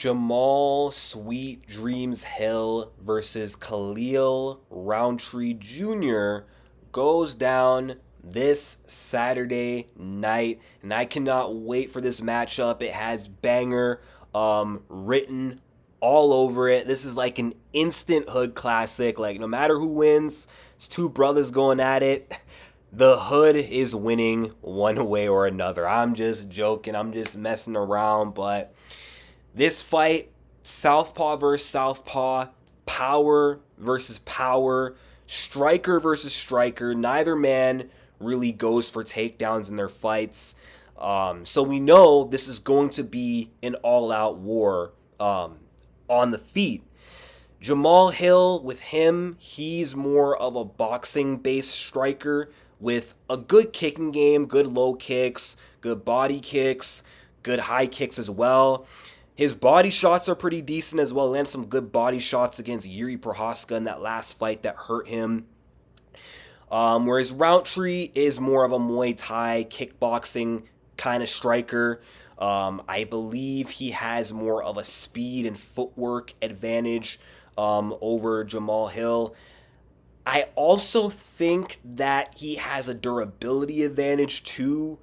Jamal Sweet Dreams Hill versus Khalil Rountree Jr. goes down this Saturday night, and I cannot wait for this matchup. It has banger written all over it. This is like an instant hood classic. Like no matter who wins, it's two brothers going at it. The hood is winning one way or another. I'm just joking. I'm just messing around, but this fight, Southpaw versus Southpaw, power versus power, striker versus striker. Neither man really goes for takedowns in their fights. So we know this is going to be an all-out war on the feet. Jamal Hill, with him, he's more of a boxing-based striker with a good kicking game, good low kicks, good body kicks, good high kicks as well. His body shots are pretty decent as well. Landed some good body shots against Yuri Prohaska in that last fight that hurt him. Whereas Rountree is more of a Muay Thai kickboxing kind of striker. I believe he has more of a speed and footwork advantage over Jamal Hill. I also think that he has a durability advantage too,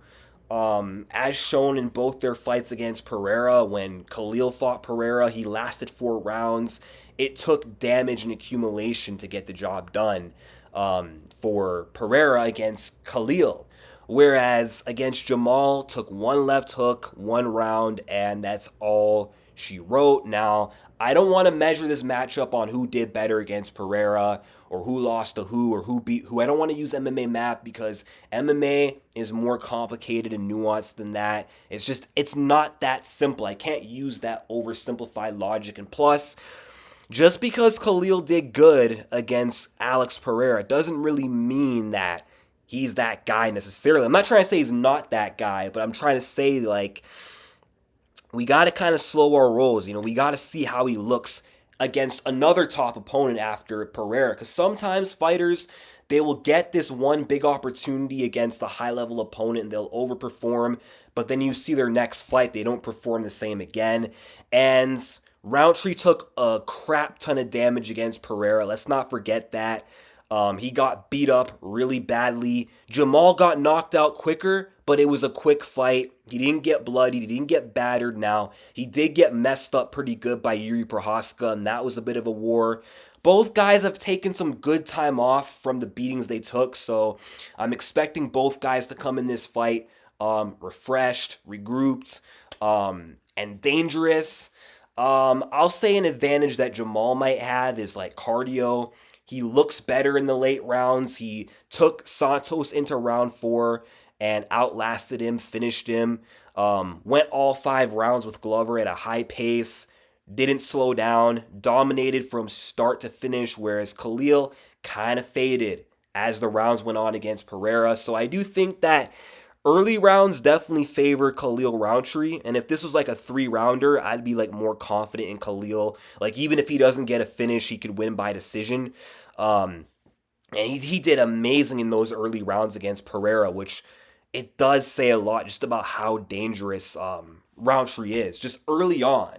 as shown in both their fights against Pereira. When Khalil fought Pereira, he lasted 4 rounds. It took damage and accumulation to get the job done for Pereira against Khalil. Whereas against Jamal, took 1 left hook, 1 round, and that's all she wrote. Now, I don't want to measure this matchup on who did better against Pereira or who lost to who or who beat who. I don't want to use MMA math because MMA is more complicated and nuanced than that. It's not that simple. I can't use that oversimplified logic. And plus, just because Khalil did good against Alex Pereira doesn't really mean that he's that guy necessarily. I'm not trying to say he's not that guy, but I'm trying to say, like, we got to kind of slow our rolls. We got to see how he looks against another top opponent after Pereira. Because sometimes fighters, they will get this one big opportunity against a high-level opponent and they'll overperform. But then you see their next fight, they don't perform the same again. And Rountree took a crap ton of damage against Pereira. Let's not forget that. He got beat up really badly. Jamal got knocked out quicker, but it was a quick fight. He didn't get bloodied. He didn't get battered. Now, he did get messed up pretty good by Yuri Prohaska, and that was a bit of a war. Both guys have taken some good time off from the beatings they took, so I'm expecting both guys to come in this fight refreshed, regrouped, and dangerous. I'll say an advantage that Jamal might have is like cardio. He looks better in the late rounds. He took Santos into round 4 and outlasted him, finished him. Went all 5 rounds with Glover at a high pace. Didn't slow down. Dominated from start to finish, whereas Khalil kind of faded as the rounds went on against Pereira. So I do think that early rounds definitely favor Khalil Rountree, and if this was like a 3-rounder, I'd be like more confident in Khalil. Like even if he doesn't get a finish, he could win by decision. And he did amazing in those early rounds against Pereira, which it does say a lot just about how dangerous Rountree is. Just early on,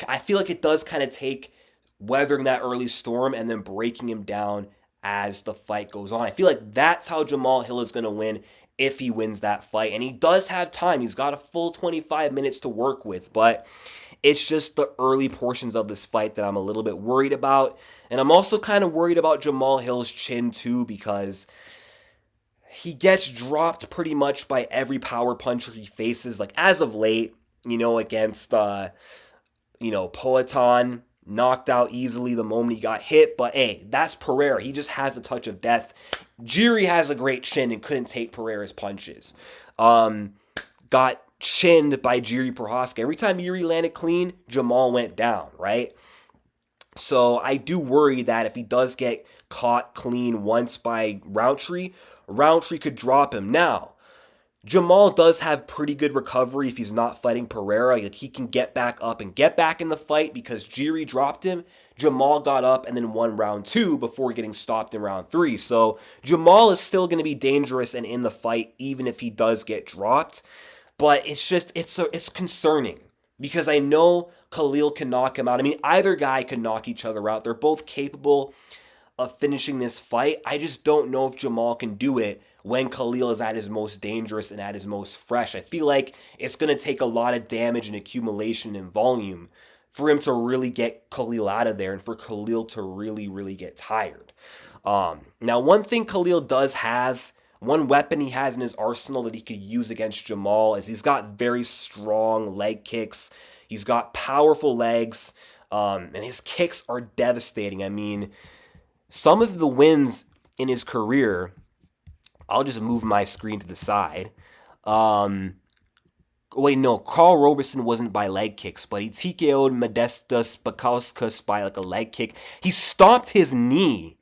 I feel like it does kind of take weathering that early storm and then breaking him down as the fight goes on. I feel like that's how Jamal Hill is going to win if he wins that fight. And he does have time. He's got a full 25 minutes to work with, but it's just the early portions of this fight that I'm a little bit worried about. And I'm also kind of worried about Jamal Hill's chin too, because he gets dropped pretty much by every power puncher he faces. Like as of late, against, Poatan, knocked out easily the moment he got hit. But hey, that's Pereira. He just has the touch of death. Jiri has a great chin and couldn't take Pereira's punches. Got chinned by Jiri Prohaska. Every time Jiri landed clean, Jamal went down, right? So I do worry that if he does get caught clean once by Rountree, Rountree could drop him. Now, Jamal does have pretty good recovery if he's not fighting Pereira. Like he can get back up and get back in the fight because Jiri dropped him. Jamal got up and then won round 2 before getting stopped in round 3. So Jamal is still going to be dangerous and in the fight even if he does get dropped. But it's concerning because I know Khalil can knock him out. I mean, either guy can knock each other out. They're both capable of finishing this fight. I just don't know if Jamahal can do it when Khalil is at his most dangerous and at his most fresh. I feel like it's going to take a lot of damage and accumulation and volume for him to really get Khalil out of there and for Khalil to really, really get tired. Now, one thing Khalil does have, one weapon he has in his arsenal that he could use against Jamahal is he's got very strong leg kicks. He's got powerful legs, and his kicks are devastating. I mean, some of the wins in his career, I'll just move my screen to the side. Wait, no, Carl Roberson wasn't by leg kicks, but he TKO'd Modestas Bakauskas by like a leg kick. He stomped his knee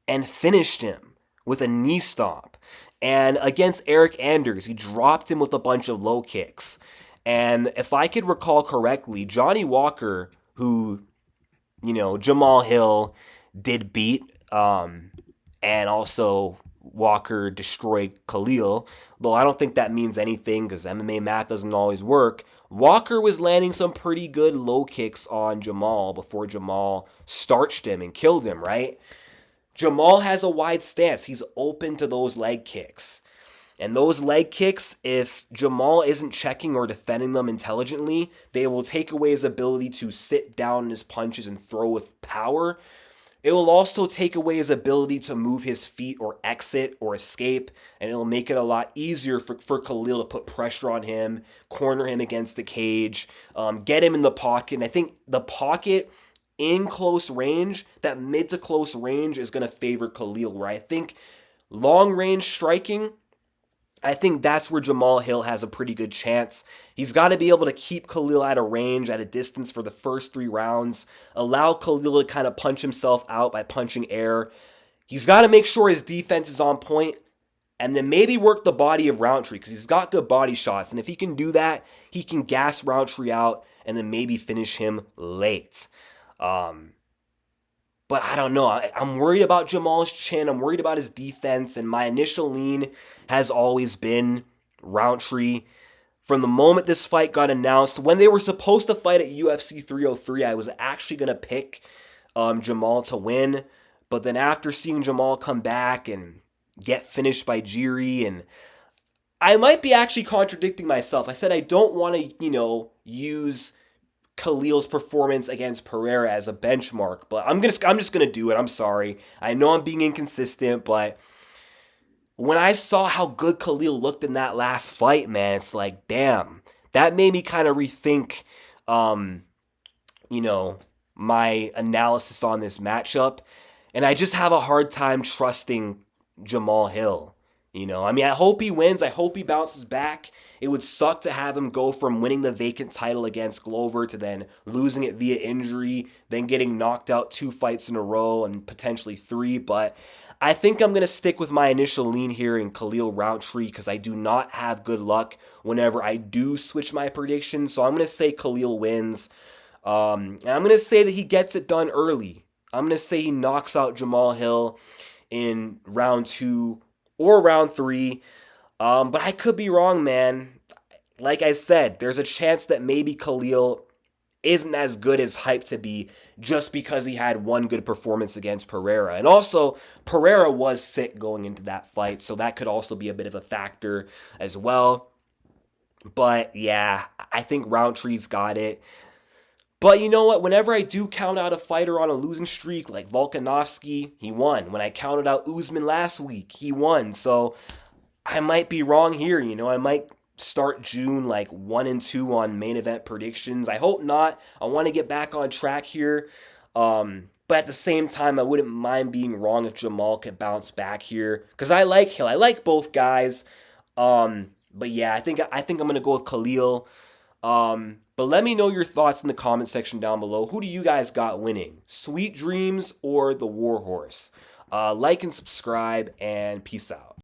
and finished him with a knee stomp. And against Eric Anders, he dropped him with a bunch of low kicks. And if I could recall correctly, Johnny Walker, who, Jamahal Hill did beat, and also Walker destroyed Khalil, though I don't think that means anything because MMA math doesn't always work. Walker was landing some pretty good low kicks on Jamahal before Jamahal starched him and killed him, right? Jamahal has a wide stance. He's open to those leg kicks. And those leg kicks, if Jamahal isn't checking or defending them intelligently, they will take away his ability to sit down in his punches and throw with power. It will also take away his ability to move his feet or exit or escape, and it'll make it a lot easier for Khalil to put pressure on him, corner him against the cage, get him in the pocket. And I think the pocket in close range, that mid to close range is going to favor Khalil, where I think long range striking, I think that's where Jamahal Hill has a pretty good chance. He's got to be able to keep Khalil at a range, at a distance for the first 3 rounds, allow Khalil to kind of punch himself out by punching air. He's got to make sure his defense is on point, and then maybe work the body of Rountree because he's got good body shots. And if he can do that, he can gas Rountree out and then maybe finish him late. But I don't know. I'm worried about Jamal's chin. I'm worried about his defense. And my initial lean has always been Rountree. From the moment this fight got announced, when they were supposed to fight at UFC 303, I was actually going to pick Jamahal to win. But then after seeing Jamahal come back and get finished by Jiri, and I might be actually contradicting myself. I said I don't want to, use Khalil's performance against Pereira as a benchmark, but I'm just gonna do it. I'm sorry. I know I'm being inconsistent, but when I saw how good Khalil looked in that last fight, man, it's like, damn, that made me kind of rethink, my analysis on this matchup, and I just have a hard time trusting Jamahal Hill. I hope he wins. I hope he bounces back. It would suck to have him go from winning the vacant title against Glover to then losing it via injury, then getting knocked out 2 fights in a row and potentially 3. But I think I'm going to stick with my initial lean here in Khalil Rountree because I do not have good luck whenever I do switch my predictions. So I'm going to say Khalil wins. And I'm going to say that he gets it done early. I'm going to say he knocks out Jamahal Hill in round 2 or round 3. But I could be wrong, man. Like I said, there's a chance that maybe Khalil isn't as good as hyped to be just because he had one good performance against Pereira. And also, Pereira was sick going into that fight, so that could also be a bit of a factor as well. But yeah, I think Rountree's got it. But you know what? Whenever I do count out a fighter on a losing streak, like Volkanovski, he won. When I counted out Usman last week, he won. So I might be wrong here. I might start June like 1-2 on main event predictions. I hope not. I want to get back on track here. But at the same time, I wouldn't mind being wrong if Jamahal could bounce back here because I like Hill. I like both guys. But yeah, I think I'm gonna go with Khalil. But let me know your thoughts in the comment section down below. Who do you guys got winning? Sweet Dreams or the Warhorse? Like and subscribe, and peace out.